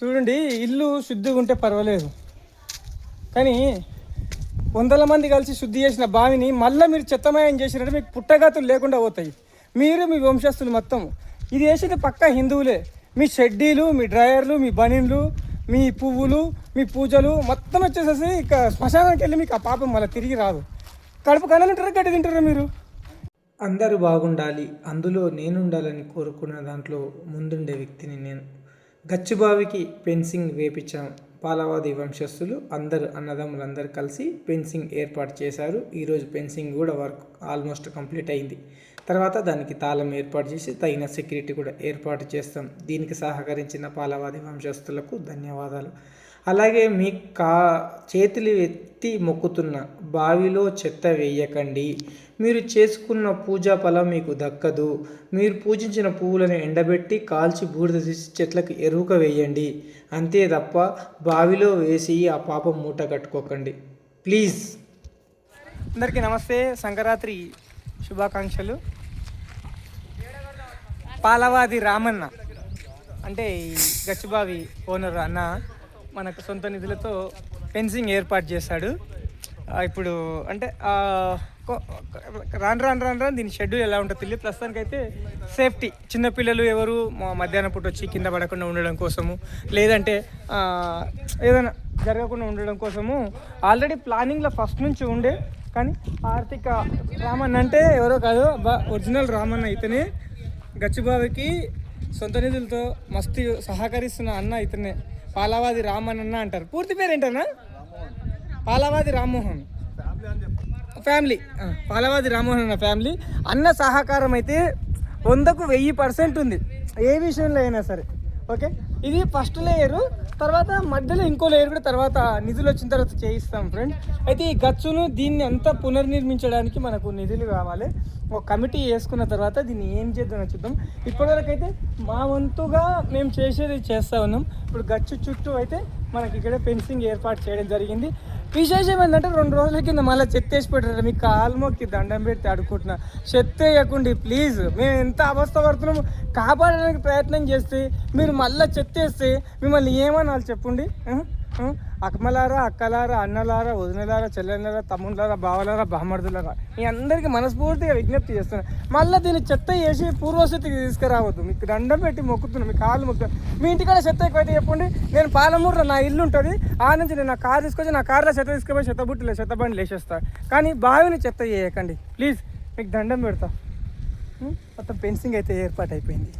చూడండి, ఇల్లు శుద్ధిగా ఉంటే పర్వాలేదు, కానీ వందల మంది కలిసి శుద్ధి చేసిన బావిని మళ్ళీ మీరు చెత్తమయం చేసినట్టు మీకు పుట్టగతులు లేకుండా పోతాయి. మీరు మీ వంశస్థులు మొత్తం ఇది వేసింది పక్కా హిందువులే. మీ షెడ్డీలు, మీ డ్రైయర్లు, మీ బనీన్లు, మీ పువ్వులు, మీ పూజలు మొత్తం వచ్చేసేసి ఇక శ్మశానానికి వెళ్ళి మీకు ఆ పాపం మళ్ళీ తిరిగి రాదు. కడుపు కన్నం తింటారా, గడ్డి తింటారా మీరు? అందరూ బాగుండాలి, అందులో నేనుండాలని కోరుకున్న దాంట్లో ముందుండే వ్యక్తిని నేను. గచ్చిబావికి ఫెన్సింగ్ వేపించాం. పాలవాది వంశస్థులు అందరు అన్నదమ్ములందరూ కలిసి ఫెన్సింగ్ ఏర్పాటు చేశారు. ఈరోజు ఫెన్సింగ్ కూడా వర్క్ ఆల్మోస్ట్ కంప్లీట్ అయింది. తర్వాత దానికి తాళం ఏర్పాటు చేసి తగిన సెక్యూరిటీ కూడా ఏర్పాటు చేస్తాం. దీనికి సహకరించిన పాలవాది వంశస్థులకు ధన్యవాదాలు. అలాగే మీ చేతులు ఎత్తి మొక్కుతున్న, బావిలో చెత్త వేయకండి. మీరు చేసుకున్న పూజా ఫలం మీకు దక్కదు. మీరు పూజించిన పువ్వులను ఎండబెట్టి కాల్చి బూడిద తీసి చెట్లకు ఎరువుగా వేయండి. అంతే తప్ప బావిలో వేసి ఆ పాపం మూట కట్టుకోకండి ప్లీజ్. అందరికీ నమస్తే, సంక్రాంతి శుభాకాంక్షలు. పాలవాది రామన్న అంటే ఈ గచ్చిబావి ఓనర్ అన్న మనకు సొంత నిధులతో ఫెన్సింగ్ ఏర్పాటు చేశాడు. ఇప్పుడు అంటే రాను దీని షెడ్యూల్ ఎలా ఉంటుందో తెలియదు. ప్రస్తుతానికైతే సేఫ్టీ, చిన్నపిల్లలు ఎవరు మధ్యాహ్నం పూట వచ్చి కింద పడకుండా ఉండడం కోసము, లేదంటే ఏదైనా జరగకుండా ఉండడం కోసము ఆల్రెడీ ప్లానింగ్లో ఫస్ట్ నుంచి ఉండే. కానీ ఆర్థిక రామన్న అంటే ఎవరో కాదు, ఒరిజినల్ రామన్న ఇతనే. గచ్చిబావికి సొంత నిధులతో మస్తు సహకరిస్తున్న అన్న ఇతనే. పాలవాది రామన్న అంటారు. పూర్తి పేరు ఏంటన్నా? పాలవాది రామ్మోహన్ ఫ్యామిలీ. పాలవాది రామ్మోహన్ అన్న ఫ్యామిలీ. అన్న సహకారం అయితే 100కు 1000% ఉంది, ఏ విషయంలో అయినా సరే. ఓకే, ఇది ఫస్ట్ లేయరు. తర్వాత మధ్యలో ఇంకో లేయర్ కూడా తర్వాత నిధులు వచ్చిన తర్వాత చేయిస్తాం ఫ్రెండ్. అయితే ఈ గచ్చును దీన్ని అంతా పునర్నిర్మించడానికి మనకు నిధులు కావాలి. ఒక కమిటీ వేసుకున్న తర్వాత దీన్ని ఏం చేద్దామని చూద్దాం. ఇప్పటివరకు అయితే మా వంతుగా మేము చేసేది చేస్తూ ఉన్నాం. ఇప్పుడు గచ్చు చుట్టూ అయితే మనకి ఇక్కడ ఫెన్సింగ్ ఏర్పాటు చేయడం జరిగింది. విశేషం ఏంటంటే 2 రోజుల కింద మళ్ళీ చెత్త వేసి పెట్టారు. మీకు కాల్మొక్కి దండం పెడితే అడుక్కుంటున్నా, చెత్త వేయకండి ప్లీజ్. మేము ఎంత అవస్థ పడుతున్నాము, కాపాడడానికి ప్రయత్నం చేస్తే మీరు మళ్ళీ చెత్త వేస్తే మిమ్మల్ని ఏమనాలి చెప్పండి? అక్కమలారా, అక్కలారా, అన్నలారా, వదినలారా, చెల్లెళ్ళారా, తమ్ముళ్ళారా, బావలారా, బామర్దులారా, మీ అందరికీ మనస్ఫూర్తిగా విజ్ఞప్తి చేస్తున్నాను. మళ్ళీ దీన్ని చెత్త వేసి పూర్వస్థితికి తీసుకురావద్దు. మీకు దండం పెట్టి మొక్కుతున్నాను, మీ కాళ్ళు మొక్కుతాను. మీ ఇంటికాడ చెత్త ఎక్కువైతే చెప్పండి. నేను పాలమూరులో నా ఇల్లు ఉంటుంది, ఆ నుంచి నేను నా కారు తీసుకొచ్చి నా కార్లో చెత్త తీసుకుపోయి చెత్త బుట్టలే చెత్త బండి వేసేస్తాను. కానీ బావిని చెత్త చేయకండి ప్లీజ్, మీకు దండం పెడతా. మొత్తం ఫెన్సింగ్ అయితే ఏర్పాటు అయిపోయింది.